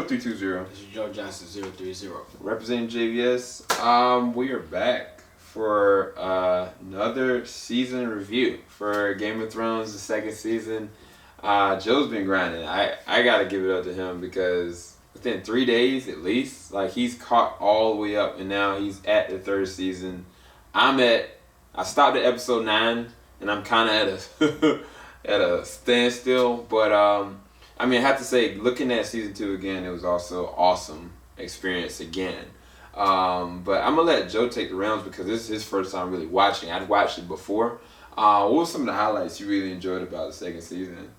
0320. This is Joe Johnson 030. Representing JVS. We are back for another season review for Game of Thrones, the second season. Joe's been grinding. I gotta give it up to him because within 3 days at least, like he's caught all the way up, and now he's at the third season. I stopped at episode 9, and I'm kind of at a standstill. But I have to say, looking at season 2 again, it was also an awesome experience again. But I'm gonna let Joe take the rounds because this is his first time really watching. I'd watched it before. What were some of the highlights you really enjoyed about the second season?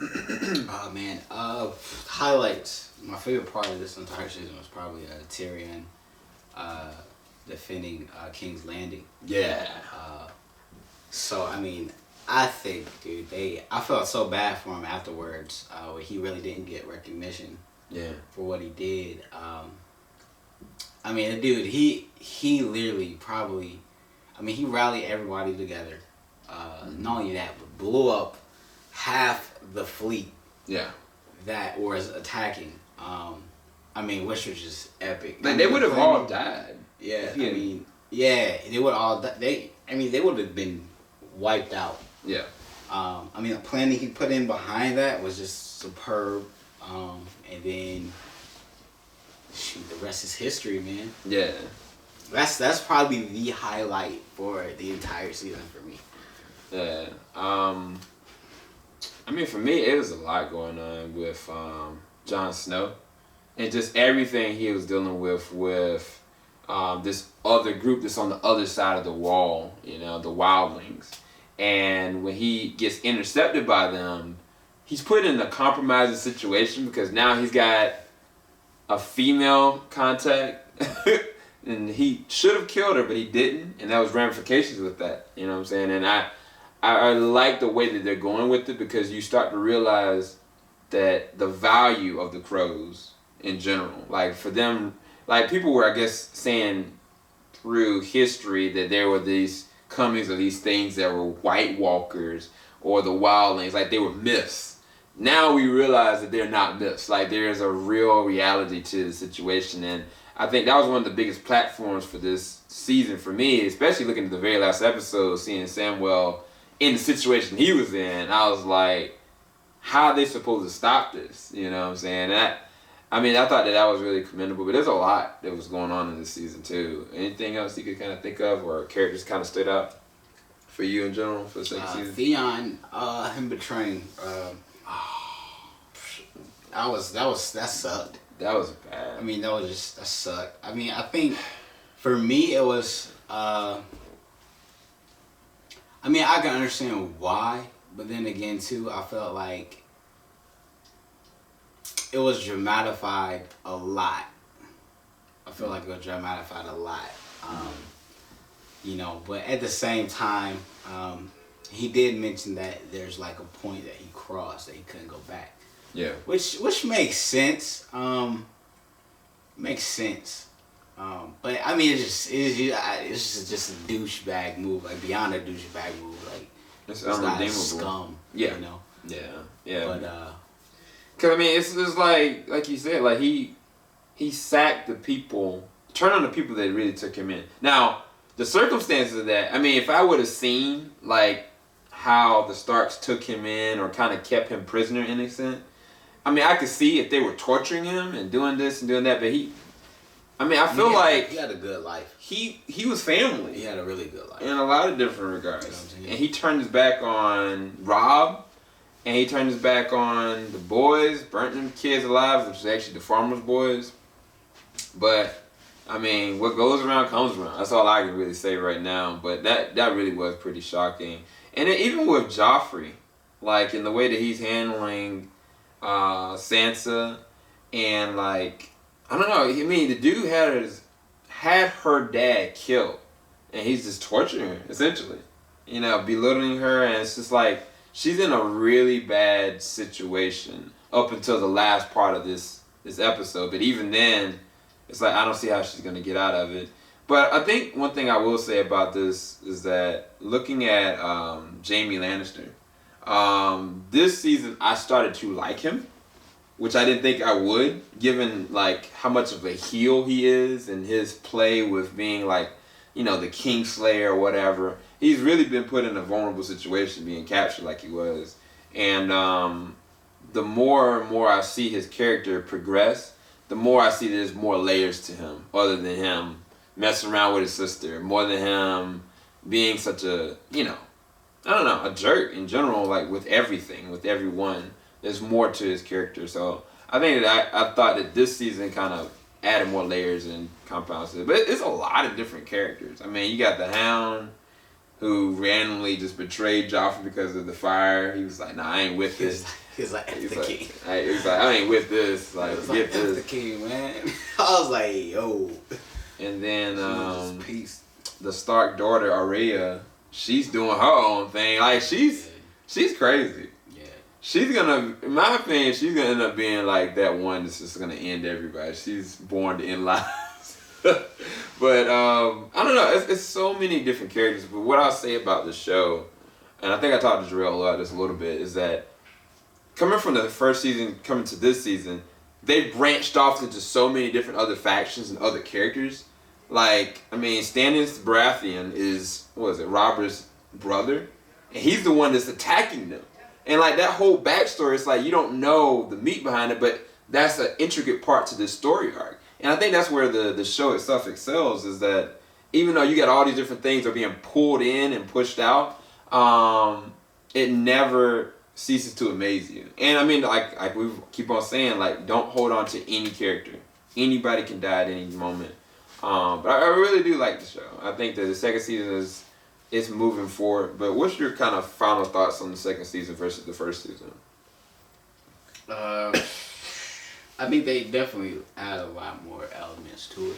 Oh man, highlights. My favorite part of this entire season was probably Tyrion defending King's Landing. Yeah. So I think, dude, I felt so bad for him afterwards. Where he really didn't get recognition. Yeah. For what he did. The dude, he literally probably, he rallied everybody together. Not only that, but blew up half the fleet. Yeah. That was attacking. Which was just epic. Like they would have all died. Yeah. They would all. They would have been wiped out. Yeah. The planning he put in behind that was just superb. And then, shoot, the rest is history, man. Yeah. That's probably the highlight for the entire season for me. Yeah. For me, it was a lot going on with Jon Snow, and just everything he was dealing with this other group that's on the other side of the wall, the Wildlings. And when he gets intercepted by them, he's put in a compromising situation because now he's got a female contact. And he should have killed her, but he didn't. And that was ramifications with that. You know what I'm saying? And I like the way that they're going with it because you start to realize that the value of the crows in general. Like for them, like people were, I guess, saying through history that there were these comings of these things that were White Walkers or the Wildlings, like they were myths. Now we realize that they're not myths. Like there is a real reality to the situation, and I think that was one of the biggest platforms for this season for me, especially looking at the very last episode, seeing Samwell in the situation he was in. I was like, how are they supposed to stop this? You know what I'm saying? And I thought that was really commendable, but there's a lot that was going on in this season too. Anything else you could kind of think of, or characters kind of stood out for you in general for the second season? Theon, him betraying, that sucked. That was bad. That sucked. I think for me it was, I can understand why, but then again too, I felt like it was dramatified a lot. I feel like it was dramatified a lot. But at the same time, he did mention that there's like a point that he crossed that he couldn't go back. Yeah. Which makes sense. Makes sense. But it's just a douchebag move, like beyond a douchebag move, like it's unredeemable. Scum. Yeah. Yeah. But cause it's like you said, like he sacked the people, turned on the people that really took him in. Now the circumstances of that, if I would have seen like how the Starks took him in or kind of kept him prisoner in a sense, I could see if they were torturing him and doing this and doing that, but I feel like he had a good life. He was family. He had a really good life in a lot of different regards. And he turned his back on Robb, and he turned his back on the boys, burnt them kids alive, which is actually the farmers' boys. But what goes around comes around. That's all I can really say right now. But that really was pretty shocking. And then even with Joffrey, like in the way that he's handling Sansa, and like I don't know. The dude had her dad killed, and he's just torturing her essentially. Belittling her, and it's just like she's in a really bad situation up until the last part of this episode. But even then, it's like I don't see how she's gonna get out of it. But I think one thing I will say about this is that looking at Jaime Lannister, this season I started to like him, which I didn't think I would, given like how much of a heel he is and his play with being like, you know, the Kingslayer or whatever. He's really been put in a vulnerable situation being captured like he was. And the more and more I see his character progress, the more I see there's more layers to him other than him messing around with his sister, more than him being such a, you know, I don't know, a jerk in general, like with everything, with everyone. There's more to his character. So I think that I thought that this season kind of added more layers and compounds to it. But it's a lot of different characters. I mean, you got the Hound, who randomly just betrayed Joffrey because of the fire. He was like, nah, I ain't with this. He's like, F the king. He's like, I ain't with this. Like, get this. F the king, man. I was like, yo. And then peace. The Stark daughter, Arya, she's doing her own thing. Like, she's crazy. Yeah. She's gonna, in my opinion, she's gonna end up being like that one that's just gonna end everybody. She's born to end lives. But I don't know. It's so many different characters. But what I'll say about the show, and I think I talked to Jarrell about this a little bit, is that coming from the first season, coming to this season, they branched off into so many different other factions and other characters. Like, I mean, Stannis Baratheon is, what is it, Robert's brother? And he's the one that's attacking them. And like that whole backstory, it's like you don't know the meat behind it, but that's an intricate part to this story arc. And I think that's where the show itself excels, is that even though you got all these different things that are being pulled in and pushed out, it never ceases to amaze you. And I mean, like we keep on saying, like, don't hold on to any character. Anybody can die at any moment. But I really do like the show. I think that the second season is moving forward. But what's your kind of final thoughts on the second season versus the first season? I think they definitely add a lot more elements to it.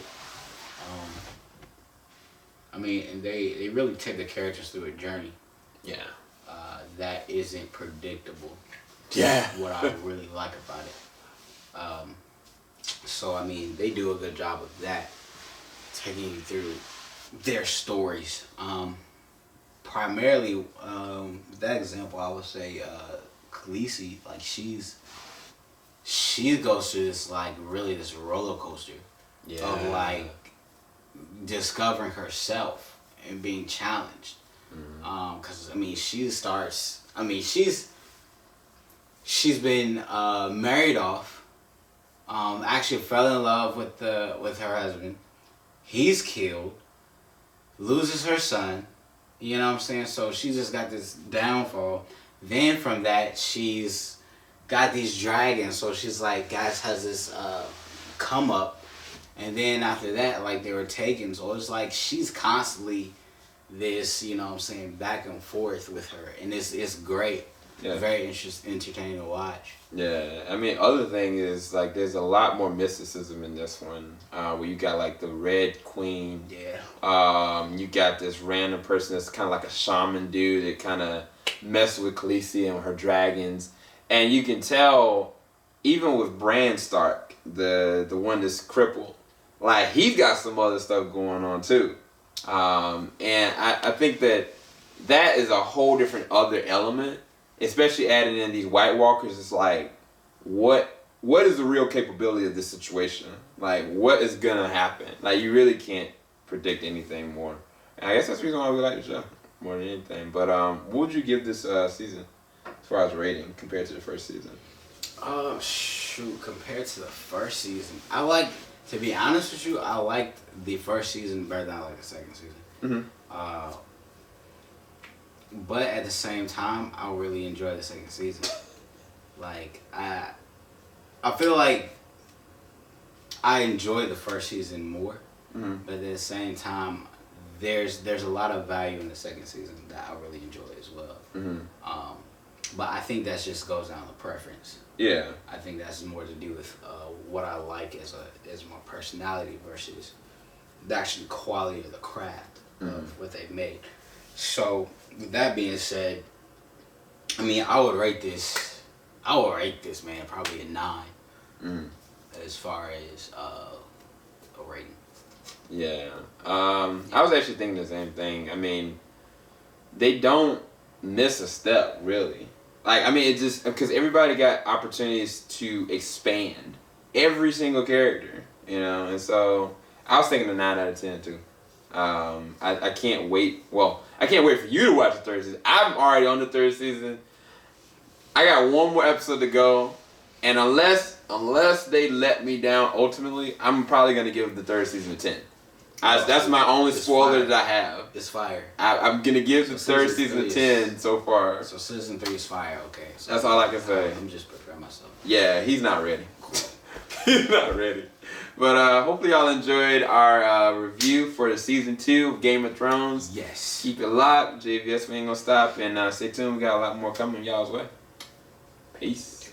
I mean, and they really take the characters through a journey. Yeah. That isn't predictable. Yeah. What I really like about it. So, I mean, they do a good job of that, taking you through their stories. Primarily, that example, I would say, Khaleesi, like, she goes through this, like, really this roller coaster of, like, discovering herself and being challenged. Because, I mean, she's been married off, actually fell in love with her husband. He's killed, loses her son, you know what I'm saying? So she just got this downfall. Then from that, she's got these dragons, so she's like, guys, has this come up. And then after that, like, they were taken. So it's like she's constantly this, you know what I'm saying, back and forth with her. And it's great. Yeah. Very entertaining to watch. Yeah, I mean, other thing is, like, there's a lot more mysticism in this one, where you got, like, the Red Queen. Yeah. You got this random person that's kind of like a shaman dude that kind of messes with Khaleesi and her dragons. And you can tell, even with Bran Stark, the one that's crippled, like, he's got some other stuff going on, too. And I think that is a whole different other element. Especially adding in these White Walkers, it's like, what is the real capability of this situation? Like, what is gonna happen? Like, you really can't predict anything more. And I guess that's the reason why we like the show more than anything. But what would you give this season as far as rating compared to the first season? Shoot, compared to the first season, to be honest with you, I liked the first season better than I liked the second season. Mm-hmm. But at the same time, I really enjoy the second season. Like, I feel like I enjoy the first season more, but at the same time, there's a lot of value in the second season that I really enjoy as well. But I think that just goes down to preference. Yeah. I think that's more to do with what I like as my personality versus the actual quality of the craft of what they've made. So, with that being said, I mean, I would rate this, man, probably a 9. As far as a rating. Yeah. I was actually thinking the same thing. I mean, they don't miss a step, really. Like, I mean, it just, because everybody got opportunities to expand every single character, you know, and so I was thinking a 9 out of 10 too. I can't wait. Well, I can't wait for you to watch the third season. I'm already on the third season. I got one more episode to go, and unless they let me down ultimately, I'm probably gonna give the third season a 10. That's my only spoiler that I have. It's fire. I'm gonna give the third season a 10 so far. So season 3 is fire. Okay. So that's all I can say. I'm just preparing myself. Yeah, he's not ready. He's not ready. But hopefully y'all enjoyed our review for the season 2 of Game of Thrones. Yes. Keep it locked. JVS, we ain't gonna stop. And stay tuned. We got a lot more coming y'all's way. Peace.